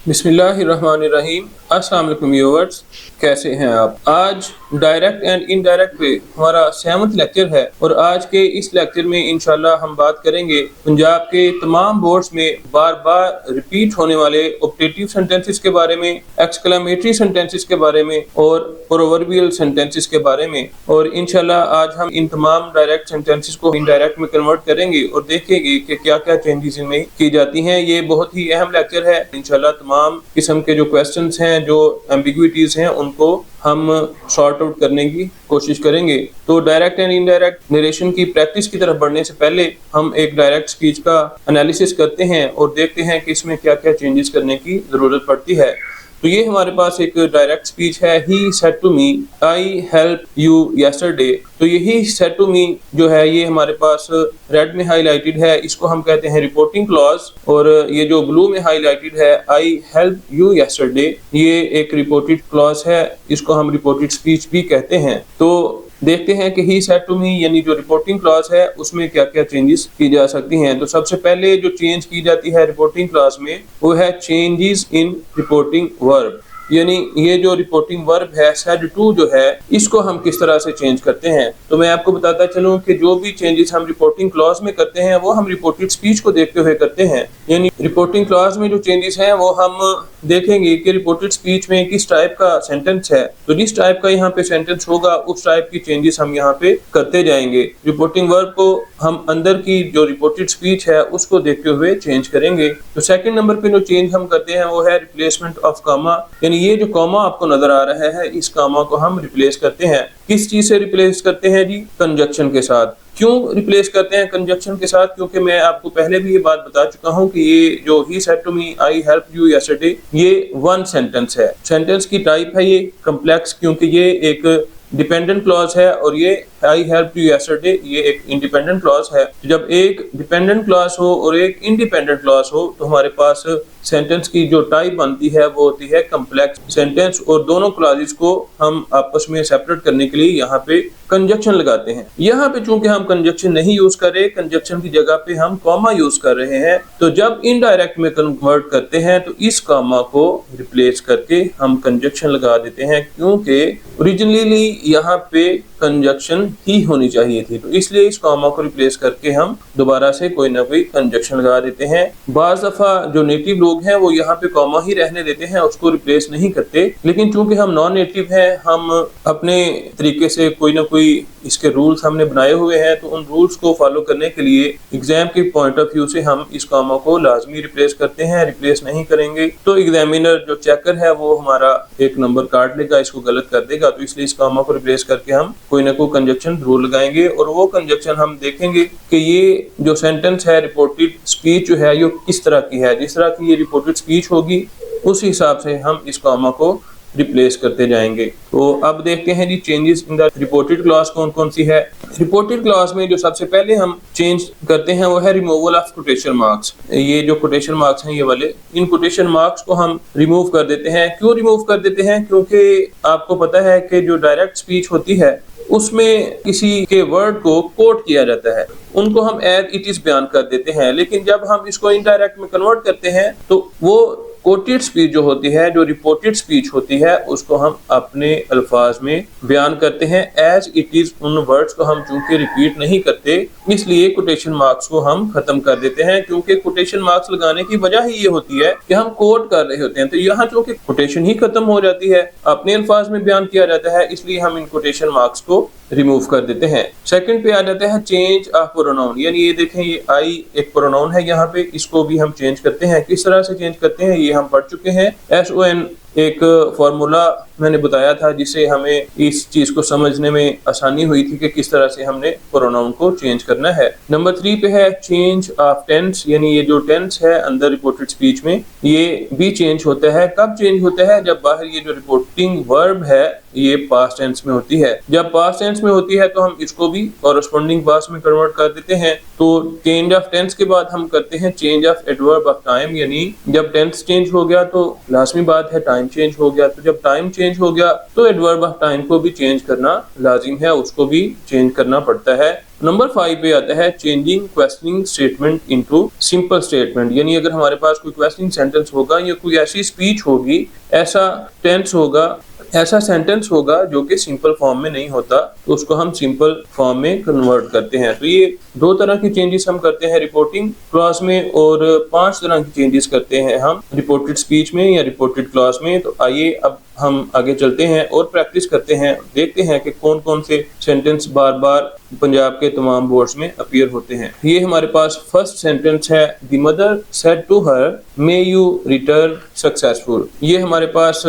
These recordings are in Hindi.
बिस्मिल्लाहिर्रहमानिर्रहीम। अस्सलाम वालेकुम व्यूअर्स, कैसे हैं आप। आज डायरेक्ट एंड इनडायरेक्ट पे हमारा 7वां लेक्चर है और आज के इस लेक्चर में इंशाल्लाह हम बात करेंगे पंजाब के तमाम बोर्ड्स में बार बार रिपीट होने वाले ऑप्टेटिव सेंटेंसेस के बारे में, एक्सक्लेमेटरी सेंटेंसेस के बारे में और प्रोवर्बियल सेंटेंसेस के बारे में। और इंशाल्लाह आज हम इन तमाम डायरेक्ट सेंटेंसेस को इनडायरेक्ट में कन्वर्ट करेंगे और देखेंगे कि क्या क्या चेंजेस इनमें की जाती हैं। ये बहुत ही अहम लेक्चर है। इंशाल्लाह तमाम किस्म के जो क्वेश्चंस हैं, जो एम्बिग्विटीज हैं, उनको हम सॉर्ट आउट करने की कोशिश करेंगे। तो डायरेक्ट एंड इनडायरेक्ट नरेशन की प्रैक्टिस की तरफ बढ़ने से पहले हम एक डायरेक्ट स्पीच का एनालिसिस करते हैं और देखते हैं कि इसमें क्या क्या चेंजेस करने की जरूरत पड़ती है। तो ये हमारे पास एक डायरेक्ट स्पीच है। He said to me I help you yesterday. तो यही सेड टू मी जो है ये हमारे पास रेड में हाईलाइटेड है, इसको हम कहते हैं रिपोर्टिंग क्लॉज। और ये जो ब्लू में हाईलाइटेड है आई हेल्प यू यस्टरडे, ये एक रिपोर्टेड क्लॉज है, इसको हम रिपोर्टेड स्पीच भी कहते हैं। तो देखते हैं कि ही सेड टू मी यानी जो रिपोर्टिंग क्लॉज है उसमें क्या क्या चेंजेस की जा सकती हैं। तो सबसे पहले जो चेंज की जाती है रिपोर्टिंग क्लॉज में वो है चेंजेस इन रिपोर्टिंग वर्ब। यानी ये जो रिपोर्टिंग वर्ब है सेड टू जो है, इसको हम किस तरह से चेंज करते हैं। तो मैं आपको बताता चलूं कि जो भी चेंजेस हम रिपोर्टिंग क्लॉज में करते हैं वो हम रिपोर्टेड स्पीच को देखते हुए करते हैं। यानी रिपोर्टिंग क्लॉज में जो चेंजेस हैं वो हम देखेंगे कि रिपोर्टेड स्पीच में किस टाइप का सेंटेंस है, तो जिस टाइप का यहाँ पे सेंटेंस होगा उस टाइप की चेंजेस हम यहाँ पे करते जाएंगे। रिपोर्टिंग वर्ब को हम अंदर की जो रिपोर्टेड स्पीच है उसको देखते हुए चेंज करेंगे। तो सेकंड नंबर पे जो चेंज हम करते हैं वो है रिप्लेसमेंट ऑफ कॉमा। यानी ये जो कॉमा आपको नजर आ रहा है, इस कॉमा को हम रिप्लेस करते हैं। किस चीज से रिप्लेस करते हैं जी? कंजक्शन के साथ। क्यों रिप्लेस करते हैं कंजक्शन के साथ? क्योंकि मैं आपको पहले भी ये बात बता चुका हूं कि ये जो he said to me I help you yesterday, ये वन सेंटेंस है। सेंटेंस की टाइप है ये कम्प्लेक्स, क्योंकि ये एक डिपेंडेंट क्लॉज है और ये आई हेल्प यू यस्टरडे ये एक इंडिपेंडेंट क्लॉज है। जब एक डिपेंडेंट क्लॉज हो और एक इंडिपेंडेंट क्लॉज हो तो हमारे पास सेंटेंस की जो टाइप बनती है वो होती है कम्प्लेक्स सेंटेंस। और दोनों क्लॉजेस को हम आपस में सेपरेट करने के लिए यहाँ पे कंजक्शन लगाते हैं। यहाँ पे चूंकि हम कंजक्शन नहीं यूज कर रहे, कंजक्शन की जगह पे हम कॉमा यूज कर रहे हैं, तो जब इनडायरेक्ट में कन्वर्ट करते हैं तो इस कॉमा को रिप्लेस करके हम कंजक्शन लगा देते हैं, क्योंकि ओरिजिनली यहाँ पे कंजक्शन ही होनी चाहिए थी। तो इसलिए इस कॉमा को रिप्लेस करके हम दोबारा से कोई ना कोई कंजक्शन लगा देते हैं। बाज दफा जो नेटिव लोग हैं वो यहाँ पे कॉमा ही रहने देते हैं, उसको रिप्लेस नहीं करते। लेकिन चूंकि हम नॉन नेटिव हैं, हम अपने तरीके से कोई ना कोई इसके रूल्स हमने बनाए हुए हैं, तो उन रूल्स को फॉलो करने के लिए एग्जाम के पॉइंट ऑफ व्यू से हम इस कॉमा को लाजमी रिप्लेस करते हैं। रिप्लेस नहीं करेंगे तो एग्जामिनर जो चेकर है वो हमारा एक नंबर काट लेगा, इसको गलत कर देगा। तो इसलिए इस कॉमा को रिप्लेस करके हम कोई ना कोई कंजक्शन जरूर लगाएंगे और वो कंजक्शन हम देखेंगे कि ये जो सेंटेंस है रिपोर्टेड स्पीच जो है ये किस तरह की है। जिस तरह की ये रिपोर्टेड स्पीच होगी उस हिसाब से हम इस कॉमा को रिप्लेस करते जाएंगे। तो अब देखते हैं जी changes in the reported clause कौन कौन सी है। रिपोर्टेड क्लॉज में जो सबसे पहले हम चेंज करते हैं वो है रिमूवल ऑफ कोटेशन मार्क्स। ये जो कोटेशन मार्क्स हैं ये वाले, इन कोटेशन मार्क्स को हम रिमूव कर देते हैं। क्यों रिमूव कर देते हैं? क्योंकि आपको पता है कि जो डायरेक्ट स्पीच होती है उसमें किसी के वर्ड को कोट किया जाता है, उनको हम एज इट इज बयान कर देते हैं। लेकिन जब हम इसको इनडायरेक्ट में कन्वर्ट करते हैं तो वो कोटेड स्पीच जो होती है, जो रिपोर्टेड स्पीच होती है, उसको हम अपने अल्फाज में बयान करते हैं एज इट इज। उन वर्ड्स को हम चूंकि रिपीट नहीं करते, इसलिए कोटेशन मार्क्स को हम खत्म कर देते हैं। क्योंकि कोटेशन मार्क्स लगाने की वजह ही ये होती है कि हम कोट कर रहे होते हैं, तो यहाँ चूंकि कोटेशन ही खत्म हो जाती है, अपने अल्फाज में बयान किया जाता है, इसलिए हम इन कोटेशन मार्क्स को रिमूव कर देते हैं। सेकंड पे आ जाता है चेंज ऑफ प्रोनाउन। यानी ये देखें, ये आई एक प्रोनाउन है यहाँ पे, इसको भी हम चेंज करते हैं। किस तरह से चेंज करते हैं ये हम पढ़ चुके हैं। SON एक फॉर्मूला मैंने बताया था जिससे हमें इस चीज को समझने में आसानी हुई थी कि किस तरह से हमने प्रोनाउन को चेंज करना है। नंबर 3 पे है चेंज ऑफ टेंस। यानी ये जो टेंस है अंदर रिपोर्टेड स्पीच में, ये भी चेंज होता है। कब चेंज होता है? जब बाहर ये जो रिपोर्टिंग वर्ब है ये पास्ट टेंस में होती है। जब पास्ट टेंस में होती है तो हम इसको भी कॉरेस्पॉन्डिंग पास्ट में कन्वर्ट कर देते हैं। तो चेंज ऑफ टेंस के बाद हम करते हैं change of adverb of time. यानी जब टेंस चेंज हो गया तो लाजमी बात है टाइम चेंज हो गया। तो जब टाइम चेंज चेंज हो गया तो एडवर्ब ऑफ टाइम को भी चेंज करना लाजिम है, उसको भी चेंज करना पड़ता है। नंबर 5 पे आता है changing questioning statement into simple statement, यानी अगर हमारे पास कोई क्वेश्चनिंग सेंटेंस होगा या कोई ऐसी स्पीच होगी, ऐसा टेंस होगा, ऐसा सेंटेंस होगा जो कि सिंपल फॉर्म में नहीं होता, तो उसको हम सिंपल फॉर्म में कन्वर्ट करते हैं। तो ये 2 तरह की चेंजेस हम करते हैं रिपोर्टिंग क्लॉज में, और 5 तरह की चेंजेस करते हैं हम रिपोर्टेड स्पीच में या रिपोर्टेड क्लॉज में। तो आइए अब हम आगे चलते हैं और प्रैक्टिस करते हैं, देखते हैं कि कौन कौन से सेंटेंस बार बार पंजाब के तमाम बोर्ड्स में अपीयर होते हैं। ये हमारे पास फर्स्ट सेंटेंस है, the mother said to her may you return successful. ये हमारे पास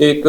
एक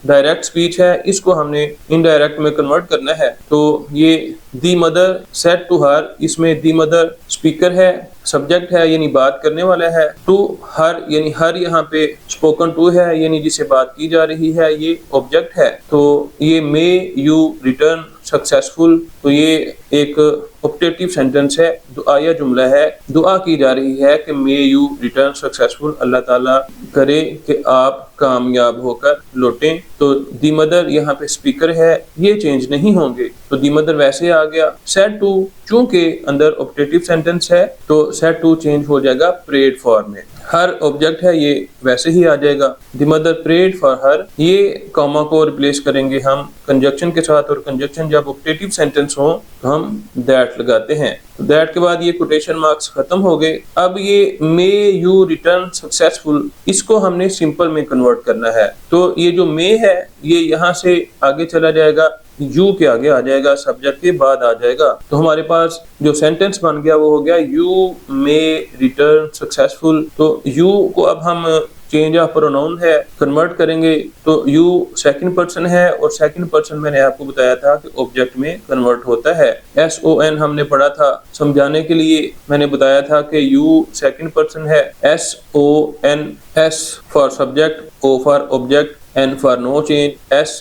डायरेक्ट स्पीच है, इसको हमने इनडायरेक्ट में कन्वर्ट करना है। तो ये the mother said to her, इसमें दी मदर स्पीकर है, सब्जेक्ट है यानी बात करने वाला है, टू हर यानी हर यहाँ पे स्पोकन टू है यानी जिसे बात की जा रही है, ये ऑब्जेक्ट है। तो ये मे यू रिटर्न सक्सेसफुल, तो ये एक ऑप्टेटिव सेंटेंस है, दुआया जुमला है, दुआ की जा रही है कि मे यू रिटर्न सक्सेसफुल, अल्लाह ताला करे कि आप कामयाब होकर लौटें। तो दी मदर यहाँ पे स्पीकर है, ये चेंज नहीं होंगे, तो दी मदर वैसे आ गया। सेड टू चूंकि अंदर ऑप्टेटिव सेंटेंस है तो सेड टू चेंज हो जाएगा प्रेड फॉर में। हर ऑब्जेक्ट है, ये वैसे ही आ जाएगा। The mother prayed for her, ये कॉमा को रिप्लेस करेंगे हम कंजक्शन के साथ, और कंजक्शन जब ऑप्टेटिव सेंटेंस हो तो हम दैट लगाते हैं। तो दैट के बाद ये कोटेशन मार्क्स खत्म हो गए। अब ये मे यू रिटर्न सक्सेसफुल, इसको हमने सिंपल में कन्वर्ट करना है। तो ये जो मे है ये यहाँ से आगे चला जाएगा, यू के आगे आ जाएगा, सब्जेक्ट के बाद आ जाएगा। तो हमारे पास जो सेंटेंस बन गया वो हो गया यू मे रिटर्न सक्सेसफुल। तो यू को अब हम चेंज ऑफ प्रोनाउन है कन्वर्ट करेंगे, तो यू सेकंड पर्सन है, और सेकंड पर्सन मैंने आपको बताया था कि ऑब्जेक्ट में कन्वर्ट होता है। SON हमने पढ़ा था, समझाने के लिए मैंने बताया था कि यू सेकंड पर्सन है, SON, S for subject, O for object, N for no change, S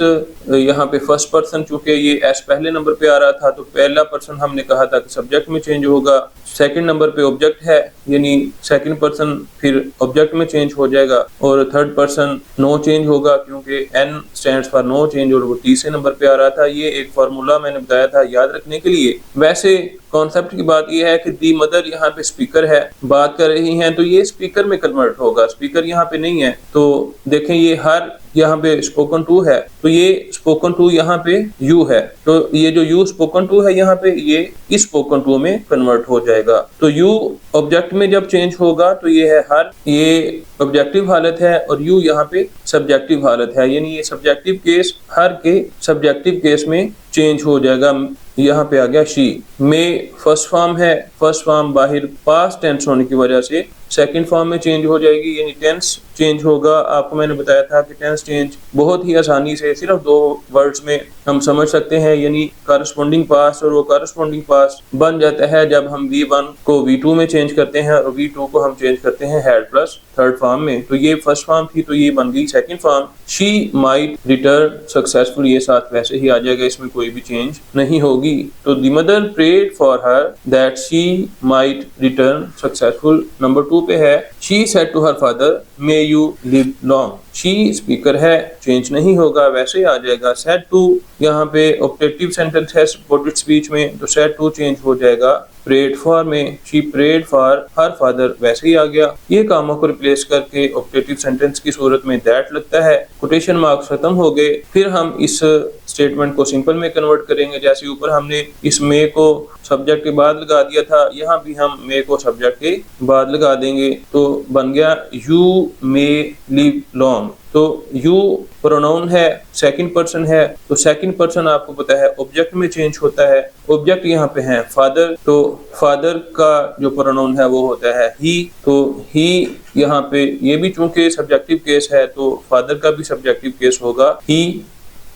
यहाँ पे फर्स्ट पर्सन, चूंकि ये S पहले नंबर पे आ रहा था तो पहला पर्सन हमने कहा था कि सब्जेक्ट में चेंज होगा। सेकंड नंबर पे ऑब्जेक्ट है यानी सेकंड पर्सन फिर ऑब्जेक्ट में चेंज हो जाएगा, और थर्ड पर्सन नो चेंज होगा क्योंकि N stands for no change, और वो तीसरे नंबर पे आ रहा था। ये एक फार्मूला मैंने बताया था याद रखने के लिए। वैसे कॉन्सेप्ट की बात यह है कि दी मदर यहाँ पे स्पीकर है, बात कर रही हैं, तो ये स्पीकर में कन्वर्ट होगा, स्पीकर यहाँ पे नहीं है। तो देखें ये हर यहाँ पे स्पोकन टू है, तो ये स्पोकन टू यहाँ पे यू है, तो ये जो यू स्पोकन टू है यहाँ पे ये इस स्पोकन टू में कन्वर्ट हो जाएगा। तो यू ऑब्जेक्ट में जब चेंज होगा तो ये है हर, ये ऑब्जेक्टिव हालत है, और यू यहाँ पे सब्जेक्टिव हालत है, यानी ये सब्जेक्टिव केस हर के सब्जेक्टिव केस में चेंज हो जाएगा। यहाँ पे आ गया शी। मे फर्स्ट फॉर्म है, फर्स्ट फॉर्म बाहर पास्ट टेंस होने की वजह से सेकंड फॉर्म में चेंज हो जाएगी, यानी टेंस चेंज होगा। आपको मैंने बताया था कि टेंस चेंज बहुत ही आसानी से सिर्फ 2 वर्ड्स में हम समझ सकते हैं, यानी कॉरस्पॉन्डिंग पास्ट, और वो कॉरस्पॉन्डिंग पास्ट बन जाता है जब हम V1 को V2 में चेंज करते हैं और V2 को हम चेंज करते हैं हैड प्लस थर्ड फॉर्म में। तो ये फर्स्ट फॉर्म थी, तो ये बन गई second form. She might return successful, ये साथ वैसे ही आ जाएगा, इसमें कोई भी चेंज नहीं होगी। तो the mother prayed for her that she might return successful. Number 2 पे है she said to her father may you live long. She speaker है, चेंज नहीं होगा, वैसे आ जाएगा। सेड टू यहाँ पे ऑप्टेटिव सेंटेंस है सपोर्टेड स्पीच में, तो सेड टू चेंज हो जाएगा प्रेड फॉर में। She prayed for her father, वैसे ही आ गया। ये कामों को रिप्लेस करके ऑप्टेटिव सेंटेंस की सूरत में दैट लगता है। कोटेशन मार्क्स खत्म हो गए। फिर हम इस स्टेटमेंट को सिंपल में कन्वर्ट करेंगे। जैसे ऊपर हमने इस मे को सब्जेक्ट के बाद लगा दिया था, यहाँ भी हम मे को सब्जेक्ट के बाद लगा देंगे, तो बन गया यू मे लिव लॉन्ग। तो यू प्रोनाउन है, सेकंड पर्सन है, तो सेकंड पर्सन आपको पता है ऑब्जेक्ट में चेंज होता है। ऑब्जेक्ट यहाँ पे है फादर, तो फादर का जो प्रोनाउन है वो होता है ही, तो ही यहाँ पे ये भी चूंकि सब्जेक्टिव केस है तो फादर का भी सब्जेक्टिव केस होगा ही।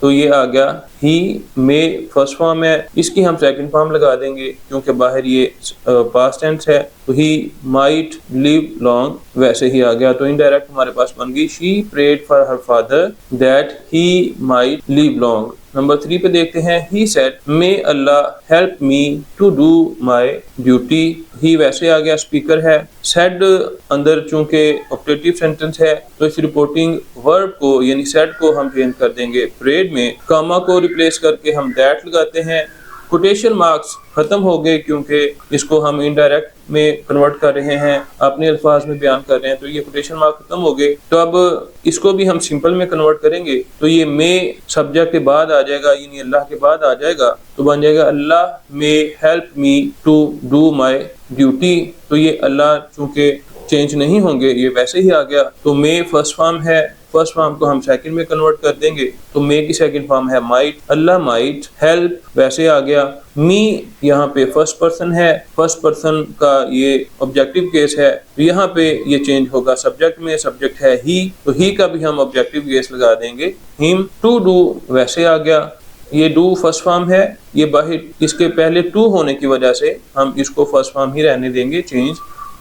तो ये आ गया ही मे फर्स्ट फॉर्म है, इसकी हम सेकंड फॉर्म लगा देंगे क्योंकि बाहर ये पास्ट टेंस है। तो ही माइट लिव लॉन्ग, वैसे ही आ गया। तो इनडायरेक्ट हमारे पास बन गई she prayed for her father that he might live long. Number 3 पे देखते हैं he said may Allah help me to do my duty. ही वैसे आ गया, स्पीकर है। सेड अंदर चूंकि ऑब्जेक्टिव सेंटेंस है तो इस रिपोर्टिंग वर्ब को यानी सेड को हम चेंज कर देंगे प्रेड में। कामा को रिप्लेस करके हम दैट लगाते हैं। कोटेशन मार्क्स खत्म हो गए क्योंकि इसको हम इनडायरेक्ट में कन्वर्ट कर रहे हैं, अपने अल्फाज में बयान कर रहे हैं, तो ये कोटेशन मार्क खत्म हो गए। तो अब इसको भी हम सिंपल में कन्वर्ट करेंगे तो ये मे सब्जेक्ट के बाद आ जाएगा, यानी अल्लाह के बाद आ जाएगा, तो बन जाएगा Allah may help me to do my duty. तो ये अल्लाह चूंकि चेंज नहीं होंगे, ये वैसे ही आ गया। तो मे फर्स्ट फॉर्म है, फर्स्ट फॉर्म को हम सेकंड में कन्वर्ट कर देंगे तो मे की सेकंड फॉर्म है माइट, अल्लाह माइट हेल्प वैसे आ गया। मी यहाँ पे फर्स्ट पर्सन है, फर्स्ट पर्सन का ये ऑब्जेक्टिव केस है तो यहाँ पे ये चेंज होगा सब्जेक्ट में, सब्जेक्ट है ही तो ही का भी हम ऑब्जेक्टिव केस लगा देंगे हिम। टू डू वैसे आ गया, ये डू फर्स्ट फॉर्म है, ये बाहर इसके पहले टू होने की वजह से हम इसको फर्स्ट फॉर्म ही रहने देंगे, चेंज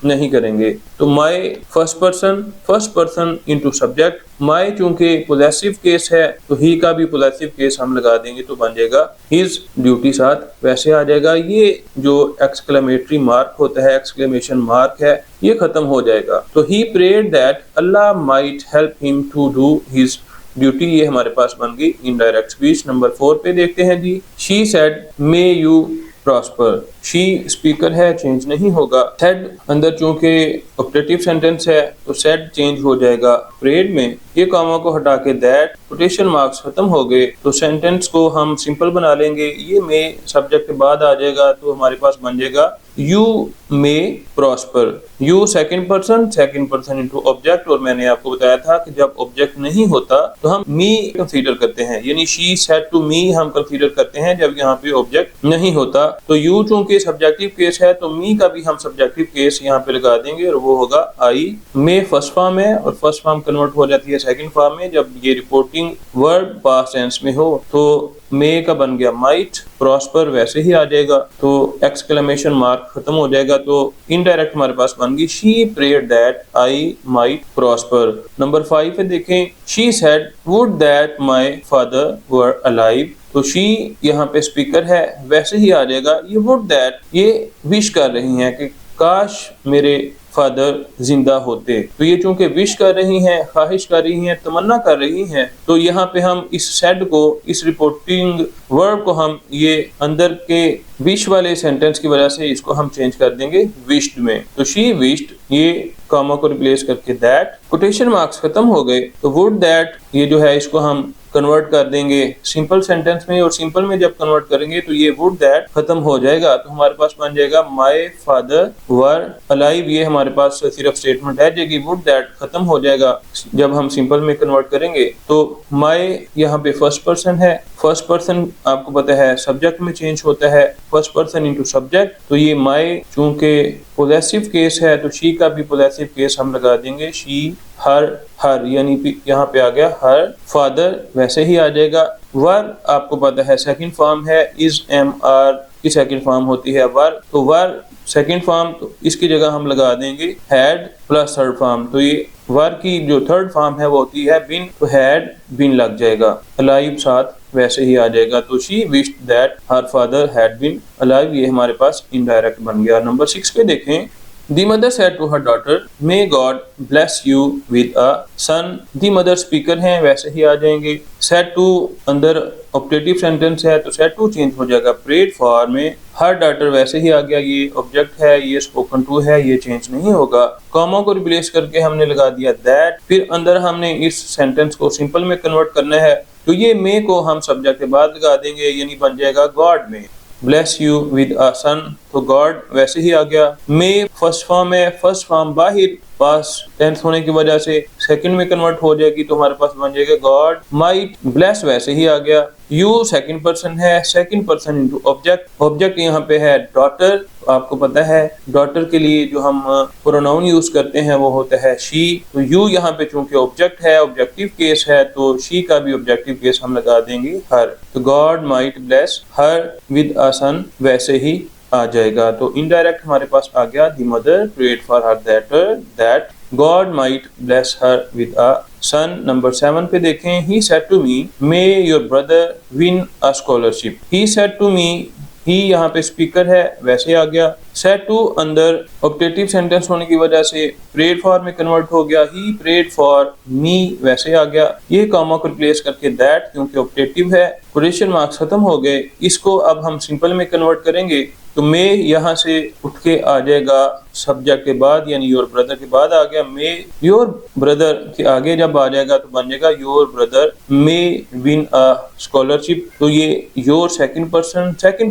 नहीं करेंगे। तो my first person into subject, my चूंकि पोजेसिव केस है तो ही का भी पोजेसिव केस हम लगा देंगे तो बन जाएगा हिज ड्यूटी साथ वैसे आ जाएगा। ये जो एक्सक्लेमेटरी मार्क होता है, एक्सक्लेमेशन मार्क है, ये खत्म हो जाएगा। तो he prayed that Allah might help him to do his duty, ये हमारे पास बन गई इनडायरेक्ट स्पीच। नंबर 4 पे देखते हैं जी, she said may you prosper. She speaker है, चेंज नहीं होगा। सेड अंदर चूंकि ऑब्जेक्टिव सेंटेंस है तो सेड चेंज हो जाएगा प्रेड में। ये कामा को हटा के दैट, कोटेशन मार्क्स खत्म हो गए तो सेंटेंस को हम सिंपल बना लेंगे। ये मे सब्जेक्ट के बाद आ जाएगा तो हमारे पास बन जाएगा you may prosper. You second person into object, और मैंने आपको बताया था कि जब ऑब्जेक्ट नहीं होता तो हम मी कंसीडर करते हैं, यानी शी सेड टू मी हम कंसीडर करते हैं जब यहाँ पे ऑब्जेक्ट नहीं होता। तो यू चूंकि सब्जेक्टिव केस है तो मी का भी हम सब्जेक्टिव केस यहाँ पे लगा देंगे और वो होगा आई। मे फर्स्ट फॉर्म है और फर्स्ट फॉर्म कन्वर्ट हो जाती है सेकंड फॉर्म में जब ये रिपोर्टिंग वर्ब पास्ट टेंस में हो। तो मे का बन गया माइट, प्रॉस्पर वैसे ही आ जाएगा तो एक्सक्लेमेशन मार्क खत्म हो जाएगा। तो इनडायरेक्ट हमारे पास बन गई she prayed that I might prosper. Number 5 पे देखें, she said would that my father were alive. तो शी यहाँ पे स्पीकर है, वैसे ही आ जाएगा। ये वुड दैट ये विश कर रही हैं कि काश मेरे फादर जिंदा होते। तो ये चूंकि विश कर रही हैं, ख्वाहिश कर रही हैं, तमन्ना कर रही हैं, तो यहाँ पे हम इस सेड को, इस रिपोर्टिंग वर्ब को हम ये अंदर के विश वाले सेंटेंस की वजह से इसको हम चेंज कर देंगे विश्ड में। तो शी विश्ड, ये कामा को रिप्लेस करके दैट, कोटेशन मार्क्स खत्म हो गए तो वुड दैट ये जो है इसको हम कन्वर्ट कर देंगे सिंपल सेंटेंस में, और सिंपल में जब कन्वर्ट करेंगे तो ये वुड दैट खत्म हो जाएगा। तो हमारे पास बन जाएगा माय फादर वर अलाइव। ये हमारे पास सिर्फ स्टेटमेंट रह जाएगी, वुड दैट खत्म हो जाएगा जब हम सिंपल में कन्वर्ट करेंगे। तो माय यहाँ पे फर्स्ट पर्सन है, फर्स्ट पर्सन आपको पता है सब्जेक्ट में चेंज होता है, फर्स्ट पर्सन इनटू सब्जेक्ट। तो ये माय चूंकि पोजेसिव केस है तो शी का भी पोजेसिव केस हम लगा देंगे, शी हर यानी यहाँ पे आ गया हर। फादर वैसे ही आ जाएगा। वर आपको पता है सेकंड फॉर्म है, इज एम आर की सेकंड फॉर्म होती है वर। तो वर सेकंड फॉर्म, तो इसकी जगह हम लगा देंगे हैड प्लस थर्ड फॉर्म। तो ये वर की जो थर्ड फॉर्म है वो होती है बिन, तो हैड बिन लग जाएगा, अलाइव साथ वैसे ही आ जाएगा। तो she wished that her father had been alive, ये हमारे पास इनडायरेक्ट बन गया। नंबर 6 पे देखें, The mother said to her daughter, May God bless you with a son. The mother speaker हैं, वैसे ही आ जाएंगे। Said to अंदर ऑब्जेक्टिव सेंटेंस है तो said to चेंज हो जाएगा prayed for में। Her daughter वैसे ही आ गया, ये ऑब्जेक्ट है, ये spoken to है, ये चेंज नहीं होगा। कॉमा को रिप्लेस करके हमने लगा दिया that। फिर अंदर हमने इस सेंटेंस को सिंपल में कन्वर्ट करना है तो ये मे को हम सब्जेक्ट के बाद लगा देंगे, यानी बन जाएगा गॉड में। ब्लेस यू विद अ सन, तो गॉड वैसे ही आ गया। मे फर्स्ट फॉर्म है, फर्स्ट फॉर्म बाहिर पास टेंस होने की वजह से सेकंड में कन्वर्ट हो जाएगी तो हमारे पास बन जाएगा गॉड माइट। ब्लेस वैसे ही आ गया। यू सेकंड पर्सन है, second person into object, object यहाँ पे है डॉटर। आपको पता है डॉटर के लिए जो हम प्रोनाउन यूज करते हैं वो होता है शी। तो यू यहाँ पे चूंकि ऑब्जेक्ट है, ऑब्जेक्टिव केस है, तो शी का भी ऑब्जेक्टिव केस हम लगा देंगे हर। तो God might bless her with a son वैसे ही आ जाएगा। तो इनडायरेक्ट हमारे पास आ गया the mother prayed for her that God might bless her with a son. Number 7 पे देखें, he said to me, may your brother win a scholarship. He said to me, ही यहाँ पे स्पीकर है, वैसे आ गया। सेड टू अंदर ऑप्टेटिव सेंटेंस होने की वजह से प्रेड फॉर में कन्वर्ट हो गया, ही प्रेड फॉर मी, वैसे आ गया। ये कॉमा को रिप्लेस करके दैट, क्योंकि ऑप्टेटिव है, क्वेश्चन मार्क्स खत्म हो गए। इसको अब हम सिंपल में कन्वर्ट करेंगे तो मे यहाँ से उठ के आ जाएगा सब्जेक्ट के बाद, यानी योर ब्रदर के बाद आ गया मे। योर ब्रदर के आगे जब आ जाएगा तो बन जाएगा your brother may win a scholarship. तो ये your second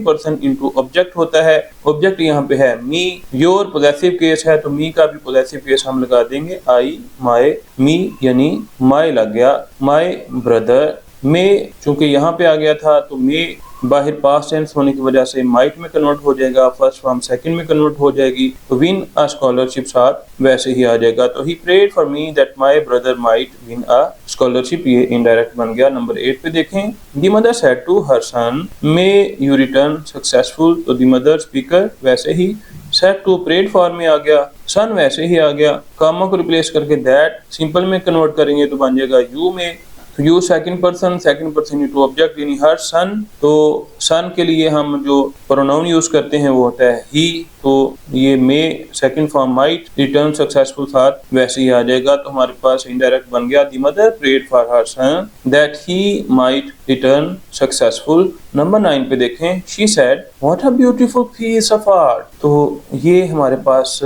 person into object होता है। ऑब्जेक्ट यहाँ पे है मी। योर पॉजेसिव केस है तो मी का भी पॉजेसिव केस हम लगा देंगे, आई माय, मी यानी माय लग गया, माय ब्रदर। मे चूंकि यहाँ पे आ गया था तो मे बाहर पास्ट टेंस होने की वजह से माइट में कन्वर्ट हो जाएगा, फर्स्ट फॉर्म सेकंड में कन्वर्ट हो जाएगी, तो विन अ स्कॉलरशिप साथ वैसे ही आ जाएगा। तो he prayed for me that my brother might win a scholarship, ये इनडायरेक्ट बन गया। नंबर 8 पे देखें, the mother said to her son may you return successful. तो द मदर स्पीकर वैसे ही, सेड टू प्रेड फॉर में आ गया, सन वैसे ही आ गया। कामा को रिप्लेस करके दैट सिंपल में कन्वर्ट करेंगे तो बन जाएगा यू में। तो you second person to object यानी हर सन। तो सन के लिए हम जो प्रोनाउन यूज करते हैं वो होता है ही, तो ये may second form might return successful साथ वैसे ही आ जाएगा। तो हमारे पास इनडायरेक्ट बन गया, the mother prayed for her son that he might return successful. Number 9 पे देखें, she said what a beautiful piece of art. तो ये हमारे पास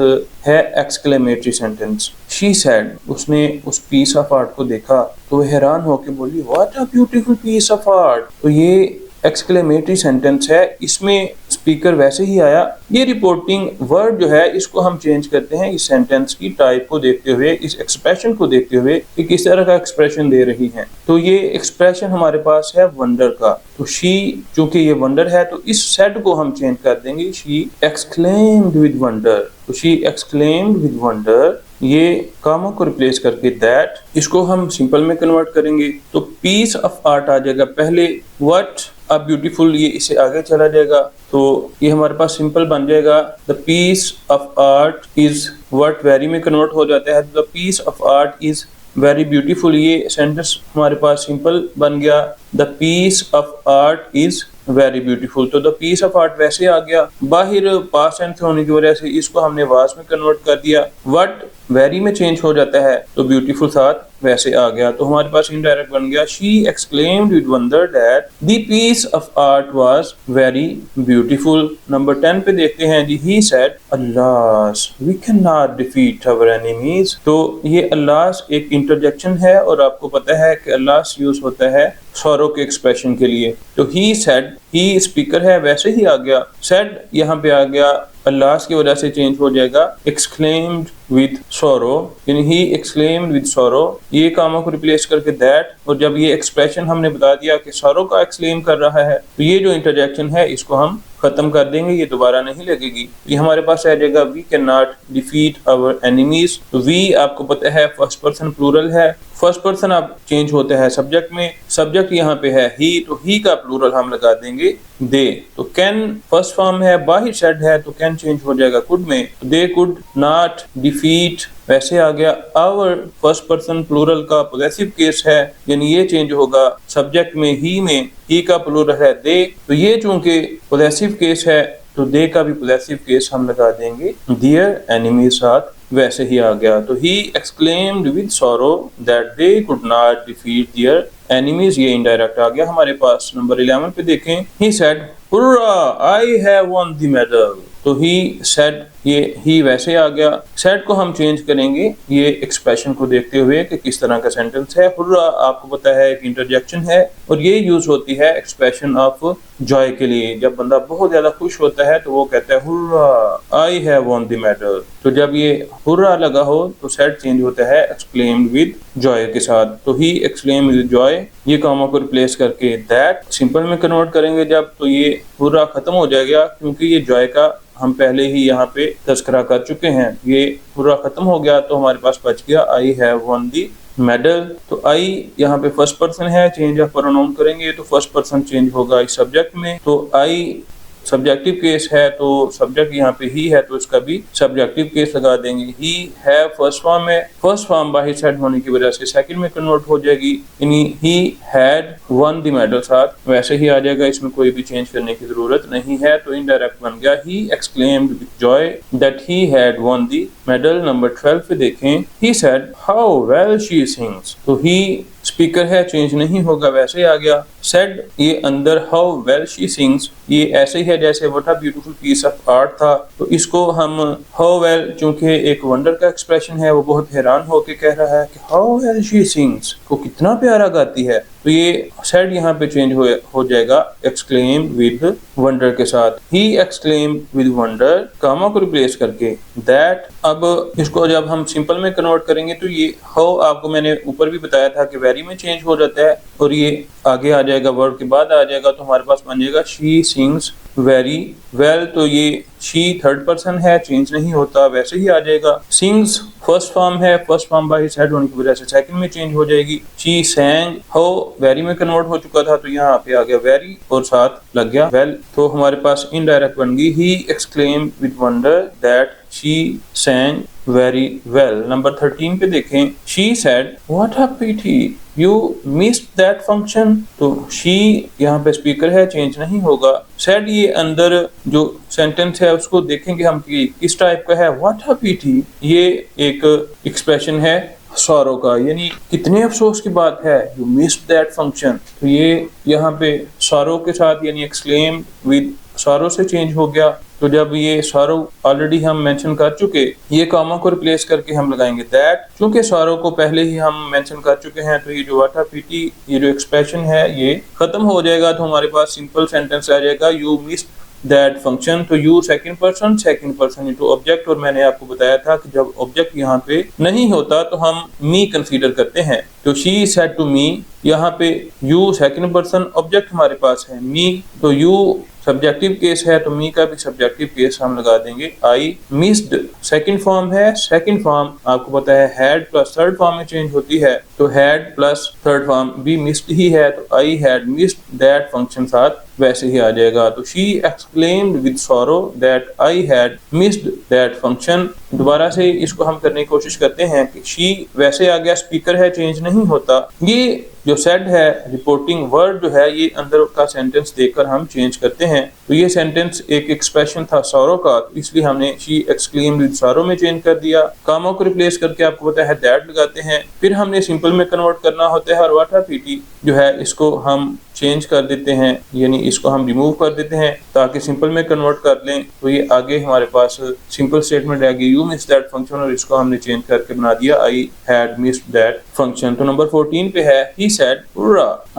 है एक्सक्लेमेटरी सेंटेंस। शी सेड, उसने उस पीस ऑफ आर्ट को देखा तो हैरान होकर बोली what a beautiful piece of art. तो ये एक्सक्लेमेटरी सेंटेंस है, इसमें स्पीकर वैसे ही आया। ये रिपोर्टिंग वर्ड जो है इसको हम चेंज करते हैं इस सेंटेंस की टाइप को देखते हुए, इस एक्सप्रेशन को देखते हुए कि किस तरह का एक्सप्रेशन दे रही है। तो ये एक्सप्रेशन हमारे पास है वंडर का। तो शी चूंकि ये वंडर है तो इस सेड को हम चेंज कर देंगे, शी एक्सक्लेम्ड विद वंडर। तो शी एक्सक्लेम्ड विद वंडर, ये कामों को रिप्लेस करके दैट, इसको हम सिंपल में कन्वर्ट करेंगे तो पीस ऑफ आर्ट आ जाएगा पहले, व्हाट अ ब्यूटीफुल ये इससे आगे चला जाएगा तो ये हमारे पास सिंपल बन जाएगा। The piece of art is what very में कन्वर्ट हो जाता है, the piece of art is very beautiful. ये सेंटेंस हमारे पास सिंपल बन गया, the piece of art is very beautiful. तो द पीस ऑफ आर्ट वैसे आ गया, बाहर पास्ट टेंस होने की वजह से इसको हमने वाज में कन्वर्ट कर दिया, व्हाट वेरी में चेंज हो जाता है तो ब्यूटीफुल साथ वैसे आ गया। तो हमारे पास इनडायरेक्ट बन गया, she exclaimed with wonder that the piece of art was very beautiful. Number 10 पे देखते हैं जी, he said alas we can not defeat our enemies. तो ये अल्लास एक इंटरजेक्शन है और आपको पता है कि अल्लास यूज होता है सॉरो के एक्सप्रेशन के लिए। तो ही सेड, ही स्पीकर है वैसे ही आ गया, सेड यहाँ पे आ गया, अल्लास की वजह से चेंज हो जाएगा, एक्सक्लेम्ड विद सॉरो यानी ही एक्सक्लेम्ड विद सॉरो। ये कामों को रिप्लेस करके दैट, और जब ये एक्सप्रेशन हमने बता दिया कि सॉरो का एक्सक्लेम कर रहा है तो ये जो इंटरजेक्शन है इसको हम खत्म कर देंगे, ये दोबारा नहीं लगेगी। ये हमारे पास आ जाएगा, we can not defeat our enemies. तो वी आपको पता है फर्स्ट पर्सन प्लूरल है, फर्स्ट पर्सन अब चेंज होता है सब्जेक्ट में, सब्जेक्ट यहाँ पे है ही, तो ही का प्लूरल हम लगा देंगे दे। तो कैन फर्स्ट फॉर्म है, बाहिर सेड है तो कैन चेंज हो जाएगा कुड में, दे कुड नॉट डिफीट वैसे आ गया। आवर फर्स्ट पर्सन प्लूरल का पॉजेसिव केस है यानी ये चेंज होगा सब्जेक्ट में, ही का प्लूरल है दे, तो ये चूंकि पॉजेसिव केस है तो दे का भी पॉजेसिव केस हम लगा देंगे देयर एनिमी साथ वैसे ही आ गया। तो he exclaimed with sorrow that they could not defeat their enemies, ये इनडायरेक्ट आ गया हमारे पास। नंबर 11 पे देखें, he said hurrah I have won the medal. तो ही सेड, ये ही वैसे आ गया, सेड को हम चेंज करेंगे ये एक्सप्रेशन को देखते हुए कि किस तरह का सेंटेंस है। हुर्रा आपको पता है एक इंटरजेक्शन है और ये यूज होती है एक्सप्रेशन ऑफ जॉय के लिए। जब बंदा बहुत ज्यादा खुश होता है तो वो कहता है hurrah I have won the medal. तो जब ये हुर्रा लगा हो तो सेड चेंज होता है एक्सक्लेम्ड विद जॉय के साथ। तो ही एक्सक्लेम्ड विद जॉय, ये कामों को रिप्लेस करके दैट सिंपल में कन्वर्ट करेंगे जब, तो ये हुर्रा खत्म हो जाएगा क्योंकि ये जॉय का हम पहले ही यहाँ पे तस्करा कर चुके हैं। ये पूरा खत्म हो गया तो हमारे पास बच गया आई हैव वन दी मेडल। तो आई यहाँ पे फर्स्ट पर्सन है, चेंज ऑफ प्रोनाउन करेंगे तो फर्स्ट पर्सन चेंज होगा इस सब्जेक्ट में। तो आई सब्जेक्टिव केस है तो सब्जेक्ट यहाँ पे ही है तो इसका भी सब्जेक्टिव केस लगा देंगे। ही है फर्स्ट फॉर्म में, first form by his head होने की वजह से सेकंड में कन्वर्ट हो जाएगी, यानी ही हैड वन द मेडल, साथ वैसे ही आ जाएगा, इसमें कोई भी चेंज करने की जरूरत नहीं है। तो इनडायरेक्ट बन गया ही exclaimed with Joy that he had won the medal. Number 12 पे देखें, he said how well she sings, तो ही स्पीकर है, चेंज नहीं होगा, वैसे ही आ गया। सेड ये अंदर हाउ वेल शी सिंग्स, ये ऐसे ही है जैसे what a beautiful piece of art था, तो इसको हम हाउ वेल, चूंकि एक वंडर का एक्सप्रेशन है, वो बहुत हैरान होके कह रहा है कि हाउ वेल शी सिंग्स, को कितना प्यारा गाती है, तो ये सेड यहाँ पे चेंज हो जाएगा एक्सक्लेम विद वंडर के साथ। ही एक्सक्लेम विद वंडर, कामा को रिप्लेस करके दैट। अब इसको जब हम सिंपल में कन्वर्ट करेंगे तो ये हाउ आपको मैंने ऊपर भी बताया था कि वेरी में चेंज हो जाता है और ये आगे आ जाएगा, वर्ड के बाद आ जाएगा, तो हमारे पास बन जाएगा शी सिंग्स वेरी वेल। तो ये शी थर्ड पर्सन है, चेंज नहीं होता, वैसे ही आ जाएगा। सिंग्स फर्स्ट फॉर्म है, first form by his head होने की वजह से सेकंड में चेंज हो जाएगी। शी सैंग, हाउ वेरी में कन्वर्ट हो चुका था तो यहाँ पे आ गया वेरी और साथ लग गया वेल, तो हमारे पास इनडायरेक्ट बन गई he exclaim with wonder that she sang very well. Number 13 पे देखें, she said what a pity you missed that function, तो शी यहाँ पे स्पीकर है, चेंज नहीं होगा। सेड ये अंदर जो सेंटेंस है उसको देखेंगे हम कि किस टाइप का है। व्हाट अ पिटी ये एक एक्सप्रेशन है सॉरो का, यानी कितने अफसोस की बात है, यू मिस्ड दैट फंक्शन, तो ये यहाँ पे सॉरो के साथ यानी एक्सक्लेम विद सॉरो से चेंज हो गया। तो जब ये सॉरो ऑलरेडी हम मेंशन कर चुके, ये कॉमा को रिप्लेस करके हम लगाएंगे दैट, क्योंकि सॉरो को पहले ही हम मेंशन कर चुके हैं तो ये जो व्हाट अ पिटी ये जो एक्सप्रेशन है ये खत्म हो जाएगा, तो हमारे पास सिंपल सेंटेंस आ जाएगा यू मिस्ड दैट फंक्शन। तो you second person into object, और मैंने आपको बताया था कि जब ऑब्जेक्ट यहाँ पे नहीं होता तो हम मी कंसीडर करते हैं, तो शी सेड टू मी, यहाँ पे यू सेकंड पर्सन, ऑब्जेक्ट हमारे पास है मी, तो यू सब्जेक्टिव केस है तो मी का भी सब्जेक्टिव केस हम लगा देंगे। आई मिस्ड सेकंड फॉर्म है, सेकंड फॉर्म आपको पता है हैड प्लस थर्ड फॉर्म में चेंज होती है, तो हैड प्लस थर्ड फॉर्म भी मिस्ड ही है, तो I had missed that function साथ वैसे ही आ जाएगा। तो she exclaimed with sorrow that I had missed that function. दोबारा से इसको हम करने की कोशिश करते हैं कि शी वैसे आ गया, स्पीकर है, चेंज नहीं होता। ये जो सेड है रिपोर्टिंग वर्ड जो है ये अंदर का सेंटेंस देखकर हम चेंज करते हैं, तो ये सेंटेंस एक एक्सप्रेशन था सॉरो का, तो इसलिए हमने शी एक्सक्लेम्ड विद सॉरो में चेंज कर दिया। कामों को रिप्लेस करके आपको पता है दैट लगाते हैं, फिर हमने सिंपल में कन्वर्ट करना होता है और व्हाट अ पिटी जो है इसको हम चेंज कर देते हैं, यानी इसको हम रिमूव कर देते हैं ताकि सिंपल में कन्वर्ट कर लें, तो ये आगे हमारे पास सिंपल स्टेटमेंट आएगी यू मिस्ड दैट फंक्शन, और इसको हमने चेंज करके बना दिया I had missed that function. तो नंबर 14 पे है he said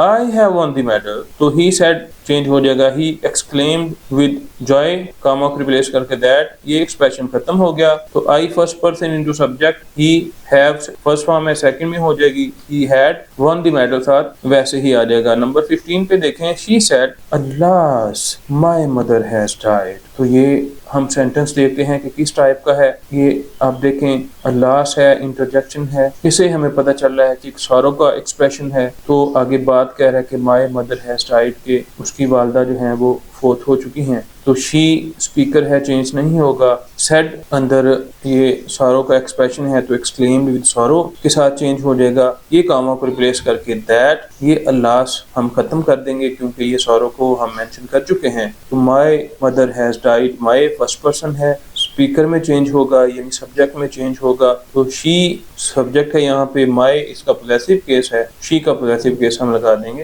I have won the medal, तो ही सेड चेंज हो जाएगा ही एक्सक्लेम्ड विद जॉय, कामा को रिप्लेस करके दैट, ये एक्सप्रेशन खत्म हो गया। तो I first person into subject, he have first form है, सेकंड में हो जाएगी he had won the medal साथ वैसे ही आ जाएगा। नंबर 15 पे देखें, she said alas my mother has died, तो ये हम सेंटेंस देखते हैं कि किस टाइप का है। ये आप देखें अल्लास है, इंटरजेक्शन है, इसे हमें पता चल रहा है कि सॉरो का एक्सप्रेशन है, तो आगे बात कह रहा है कि माय मदर हैज डाइड के उसकी वालदा जो हैं वो फोत हो चुकी हैं, तो शी स्पीकर है, चेंज नहीं होगा। सेड अंदर ये सॉरो का एक्सप्रेशन है तो एक्सक्लेम्ड विद सॉरो के साथ चेंज हो जाएगा, ये कामा को रिप्लेस करके दैट, ये अल्लास हम खत्म कर देंगे क्योंकि ये सॉरो को हम मेंशन कर चुके हैं। तो my mother has died, my first person है, स्पीकर में चेंज होगा यानी सब्जेक्ट में चेंज होगा, तो शी सब्जेक्ट है, यहाँ पे माय इसका पॉसेसिव केस है, शी का पॉसेसिव केस हम लगा देंगे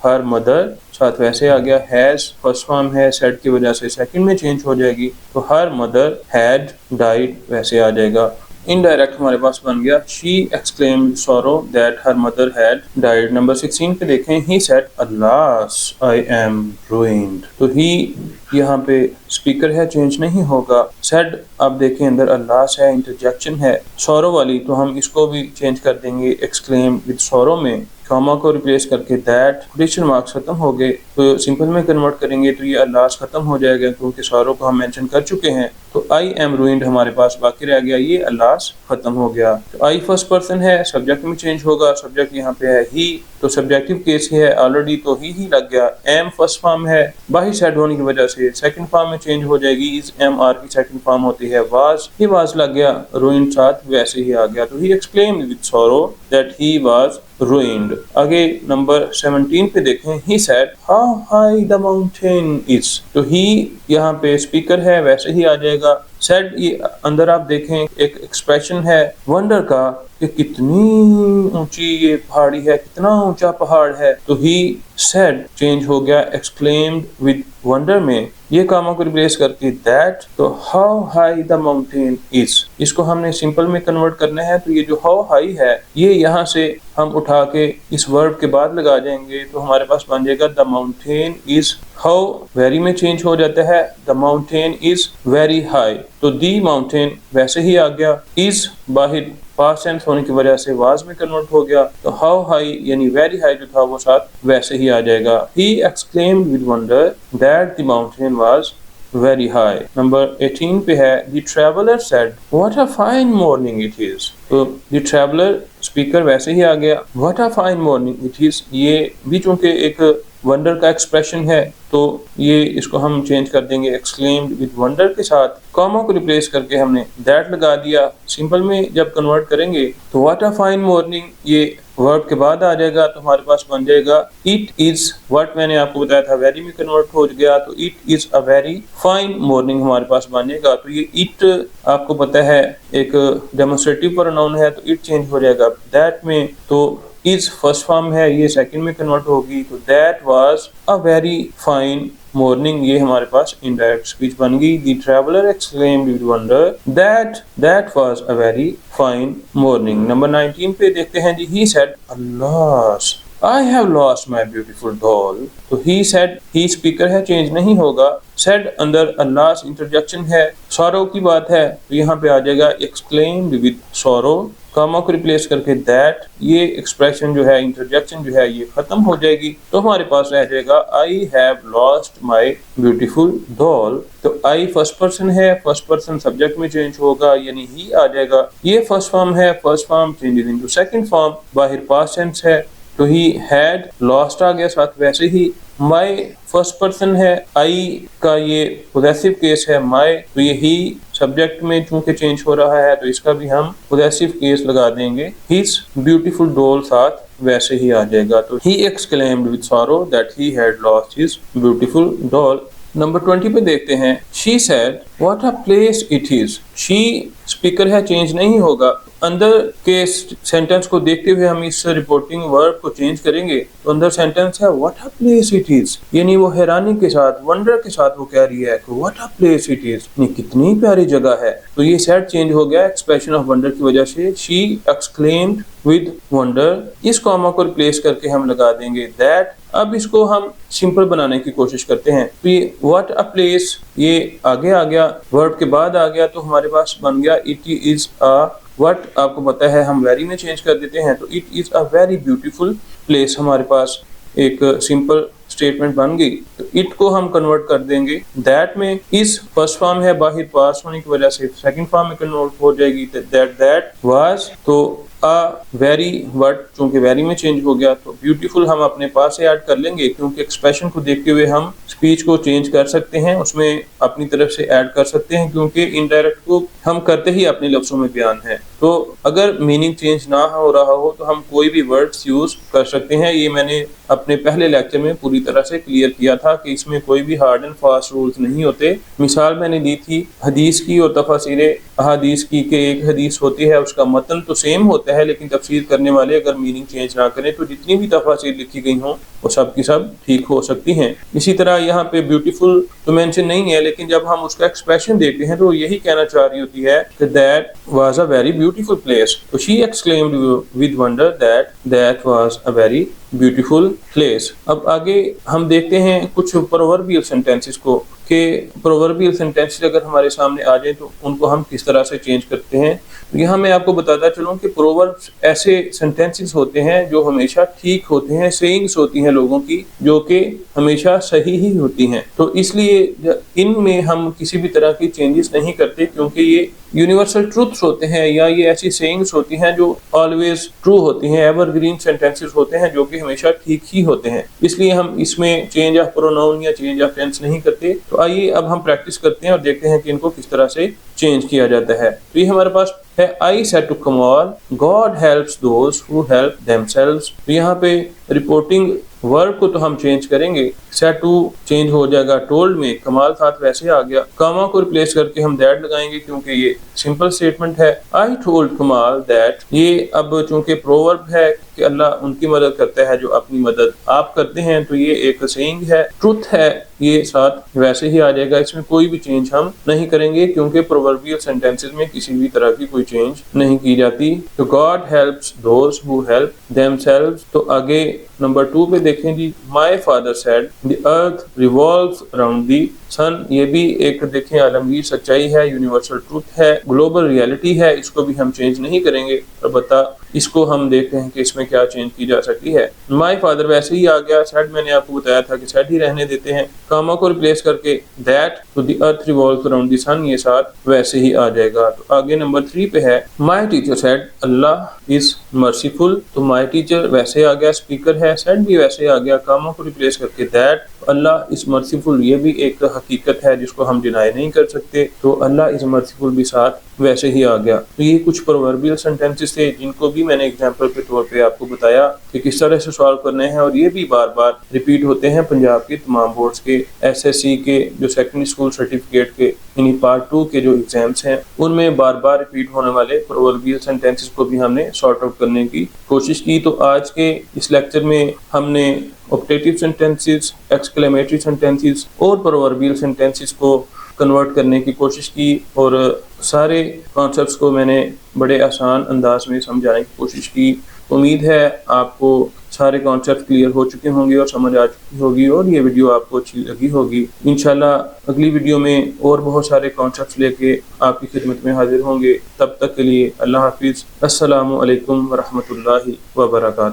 हर मदर साथ वैसे आ गया। हैज फर्स्ट फॉर्म है, सेड की वजह से सेकंड में चेंज हो जाएगी, तो हर मदर हैड डाइड वैसे आ जाएगा। इनडायरेक्ट हमारे पास बन गया she exclaimed sorrow that her mother had died. Number 16 पे देखें, he said alas I am ruined, तो ही यहाँ पे स्पीकर है, चेंज नहीं होगा। सेड आप देखें अंदर अल्लास है, इंटरजेक्शन है सॉरो वाली, तो हम इसको भी चेंज कर देंगे एक्सक्लेम विद सॉरो में, कॉमा को रिप्लेस करके दैट, क्वेश्चन मार्क्स खत्म हो गए, तो तो सिंपल में कन्वर्ट करेंगे तो ये अल्लास खत्म हो जाएगा, क्योंकि सॉरो को हम मेंशन कर चुके हैं। तो आई एम रूइंड हमारे पास बाकी रह गया, ये अल्लास खत्म हो गया। तो आई फर्स्ट पर्सन है, सब्जेक्ट में चेंज होगा, सब्जेक्ट यहाँ पे है ही, तो सब्जेक्टिव केस है ऑलरेडी, तो ही लग गया। एम फर्स्ट फॉर्म है, बाही सेड होने की वजह से सेकंड फॉर्म में चेंज हो जाएगी, इज एम आर की सेकंड फॉर्म होती है वाज, ये वाज लग गया, रूइंड साथ वैसे ही आ गया। तो ही explained with sorrow that he was ruined। आगे नंबर 17 पे देखें, he said how high the mountain is। तो he यहाँ पे स्पीकर है, वैसे ही आ जाएगा। said ये अंदर आप देखें एक एक्सप्रेशन है वंडर का कि कितनी ऊंची ये पहाड़ी है, कितना ऊंचा पहाड़ है। तो he said चेंज हो गया exclaimed with wonder में, ये कामों को रिप्लेस करके दैट। तो how high the mountain is, इसको हमने सिंपल में कन्वर्ट करना है। तो ये जो हाउ हाई है ये यहाँ से हम उठा के इस वर्ब के बाद लगा जाएंगे, तो हमारे पास बन जाएगा the mountain is. How very में चेंज हो जाता है, the mountain is very high, तो दी माउंटेन वैसे ही आ गया। इज बाहिर पास्ट टेंस होने की वजह से वाज में कन्वर्ट हो गया, तो हाउ हाई यानी वेरी हाई जो था वो साथ वैसे ही आ जाएगा। ही exclaimed with wonder that the mountain was very high. Number 18 पे है, the traveller said what a fine morning it is. तो द ट्रैवलर स्पीकर वैसे ही आ गया, what a fine morning it is, ये भी चूंकि एक वंडर का एक्सप्रेशन है तो ये इसको हम चेंज कर देंगे एक्सक्लेम्ड विद वंडर के साथ, कॉमा को रिप्लेस करके हमने दैट लगा दिया। सिंपल में जब कन्वर्ट करेंगे तो व्हाट अ फाइन मॉर्निंग ये वर्ब के बाद आ जाएगा, तो हमारे पास बन जाएगा इट इज। व्हाट मैंने आपको बताया था वेरी में कन्वर्ट हो गया, तो it is a very fine morning हमारे पास बन जाएगा। तो ये इट आपको पता है एक डेमोन्स्ट्रेटिव प्रोनाउन है, तो इट चेंज हो जाएगा दैट में। तो इज फर्स्ट फॉर्म है, ये सेकंड में कन्वर्ट होगी, तो that was a very fine morning, ये हमारे पास इनडायरेक्ट स्पीच बन गई। The traveller exclaimed with wonder that was a very fine morning. Number 19 पे देखते हैं जी, he said alas I have lost my beautiful doll। तो he said, he स्पीकर है, चेंज नहीं होगा। said अंदर अल्लाह इंटरजेक्शन है, sorrow की बात है, तो यहाँ पे आ जाएगा exclaimed with sorrow, कामा को रिप्लेस करके दैट, ये एक्सप्रेशन जो है इंटरजेक्शन जो है ये खत्म हो जाएगी। तो हमारे पास रह जाएगा I have lost my beautiful doll। तो I फर्स्ट पर्सन है, फर्स्ट पर्सन सब्जेक्ट में चेंज होगा यानी ही आ जाएगा। ये फर्स्ट फॉर्म है, first form changes into second form, बाहर पास्ट टेंस है, तो ही हैड लॉस्ट आ गया साथ वैसे ही। माई फर्स्ट पर्सन है, आई का ये पोजेसिव केस है माई, तो ये ही सब्जेक्ट में चूंकि चेंज हो रहा है तो इसका भी हम पोजेसिव केस लगा देंगे। हिज ब्यूटीफुल डॉल साथ वैसे ही आ जाएगा। तो he exclaimed with sorrow that he had lost his beautiful doll. Number 20 पे देखते हैं, she said what a place it is. She speaker है, चेंज नहीं होगा। अंदर के सेंटेंस को देखते हुए हम इस रिपोर्टिंग वर्ब को चेंज करेंगे, तो अंदर सेंटेंस है what a place it is, यानी वो हैरानी के साथ वंडर के साथ वो कह रही है कि what a place it is, कितनी प्यारी जगह है। तो ये सेट चेंज हो गया एक्सप्रेशन ऑफ वंडर की वजह से। शी एक्सक्लेम्ड विद वंडर, इस कॉमा को रिप्लेस करके हम लगा देंगे दैट। अब इसको हम सिंपल बनाने की कोशिश करते हैं। तो ये व्हाट अ प्लेस ये आगे आ गया, वर्ब के बाद आ गया, तो हमारे पास बन गया इट इज अ व्हाट, आपको पता है हम वेरी में चेंज कर देते हैं, तो it is a very beautiful place हमारे पास एक सिंपल स्टेटमेंट बन गई। तो इट को हम कन्वर्ट कर देंगे दैट में। इस फर्स्ट फॉर्म है, बाहर पास होने की वजह से सेकंड फॉर्म में कन्वर्ट हो जाएगी दैट वाज। तो अ वेरी वर्ड चूंकि वेरी में चेंज हो गया, तो ब्यूटीफुल हम अपने पास से ऐड कर लेंगे, क्योंकि एक्सप्रेशन को देखते हुए हम स्पीच को चेंज कर सकते हैं, उसमें अपनी तरफ से ऐड कर सकते हैं, क्योंकि इनडायरेक्ट को हम करते ही अपने लफ्जों में बयान है। तो अगर मीनिंग चेंज ना हो रहा हो तो हम कोई भी वर्ड्स यूज कर सकते हैं। ये मैंने अपने पहले लेक्चर में पूरी तरह से क्लियर किया था कि इसमें कोई भी हार्ड एंड फास्ट रूल्स नहीं होते। मिसाल मैंने दी थी हदीस की और तफसीर अहादीस की, कि एक हदीस होती है उसका मतन तो सेम होता है, लेकिन तफसीर करने वाले अगर मीनिंग चेंज ना करें तो जितनी भी तफसीर लिखी गई हों वो सब की सब ठीक हो सकती हैं। इसी तरह यहाँ पे ब्यूटीफुल तो मेंशन नहीं है, लेकिन जब हम उसका एक्सप्रेशन देखते हैं तो यही कहना चाह रही होती है कि that was a very beautiful place. तो she exclaimed with wonder that was a very beautiful place. अब आगे हम देखते हैं कुछ प्रोवर्बियल सेंटेंसेस को, कि प्रोवर्बियल सेंटेंसेस अगर हमारे सामने आ जाए तो उनको हम किस तरह से चेंज करते हैं। तो यहाँ मैं आपको बताता चलूँ कि प्रोवर्ब्स ऐसे सेंटेंसेस होते हैं जो हमेशा ठीक होते हैं, सेइंग्स होती हैं हैं लोगों की, जो कि हमेशा सही ही होती हैं। तो इसलिए इनमें हम किसी भी तरह की चेंजेस नहीं करते, क्योंकि ये यूनिवर्सल ट्रूथ्स होते हैं या ये ऐसी सेइंग्स होती हैं जो ऑलवेज ट्रू होती हैं, एवरग्रीन सेंटेंसेस होते हैं जो कि हमेशा ठीक ही होते हैं। इसलिए हम इसमें चेंज ऑफ प्रोनाउन या चेंज ऑफ टेंस नहीं करते। तो आइए अब हम प्रैक्टिस करते हैं और देखते हैं कि इनको किस तरह से चेंज किया जाता है। तो ये हमारे पास है, आई सेड टू कमाल, God helps those who help themselves. तो यहाँ पे रिपोर्टिंग वर्ब को तो हम चेंज करेंगे, सेड टू चेंज हो जाएगा टोल्ड में, कमाल साथ वैसे आ गया। कामा को रिप्लेस करके हम दैट लगाएंगे क्योंकि ये सिंपल स्टेटमेंट है। आई टोल्ड कमाल दैट, ये अब चूंकि प्रोवर्ब है कि अल्लाह उनकी मदद करता है जो अपनी मदद आप करते हैं, तो ये एक सेइंग है, ट्रुथ है, ये साथ वैसे ही आ जाएगा। इसमें कोई भी चेंज हम नहीं करेंगे क्योंकि प्रोवर्बियल सेंटेंसेस में किसी भी तरह की कोई चेंज नहीं की जाती। तो God helps those who help themselves. तो आगे नंबर 2 पे देखें जी, my father said the earth revolves around the sun. ये भी एक देखें आलमगीर सच्चाई है, यूनिवर्सल ट्रूथ है, ग्लोबल रियलिटी है, इसको भी हम चेंज नहीं करेंगे। अलबत्ता इसको हम देखते हैं कि इसमें क्या चेंज की जा सकती है। माय फादर वैसे ही आ गया, सेड मैंने आपको बताया था कि सेड ही रहने देते हैं, कामा को रिप्लेस करके दैट, तो the earth revolves around the sun, ये साथ वैसे ही आ जाएगा। तो आगे नंबर 3 पे है, my teacher said Allah is merciful. तो माय टीचर वैसे आ गया, स्पीकर है, सेड भी वैसे आ गया, कामा को रिप्लेस करके दैट, अल्लाह इज मर्सीफुल, ये भी एक हकीकत है जिसको हम डिनाई नहीं कर सकते। तो अल्लाह इज मर्सीफुल भी साथ वैसे ही आ गया। तो ये कुछ प्रोवर्बियल सेंटेंसेस थे जिनको भी मैंने एग्जांपल के तौर पे आपको बताया कि किस तरह से सॉल्व करने हैं, और ये भी बार बार रिपीट होते हैं पंजाब के तमाम बोर्ड्स के, एसएससी के जो सेकेंडरी स्कूल सर्टिफिकेट के यानी पार्ट 2 के जो एग्जाम्स हैं उनमें बार बार रिपीट होने वाले प्रोवर्बियल सेंटेंसेस को भी हमने सॉर्ट आउट करने की कोशिश की। तो आज के इस लेक्चर में हमने ऑप्टेटिव सेंटेंसेस, एक्सक्लेमेटरी सेंटेंसेस और प्रोवर्बियल सेंटेंसेस को कन्वर्ट करने की कोशिश की, और सारे कॉन्सेप्ट्स को मैंने बड़े आसान अंदाज में समझाने की कोशिश की। उम्मीद है आपको सारे कॉन्सेप्ट क्लियर हो चुके होंगे और समझ आ चुकी होगी, और ये वीडियो आपको अच्छी लगी होगी। इंशाल्लाह अगली वीडियो में और बहुत सारे कॉन्सेप्ट्स लेके आपकी खिदमत में हाजिर होंगे। तब तक के लिए अल्लाह हाफिज़। अस्सलामु अलैकुम व रहमतुल्लाहि व बरकातहू।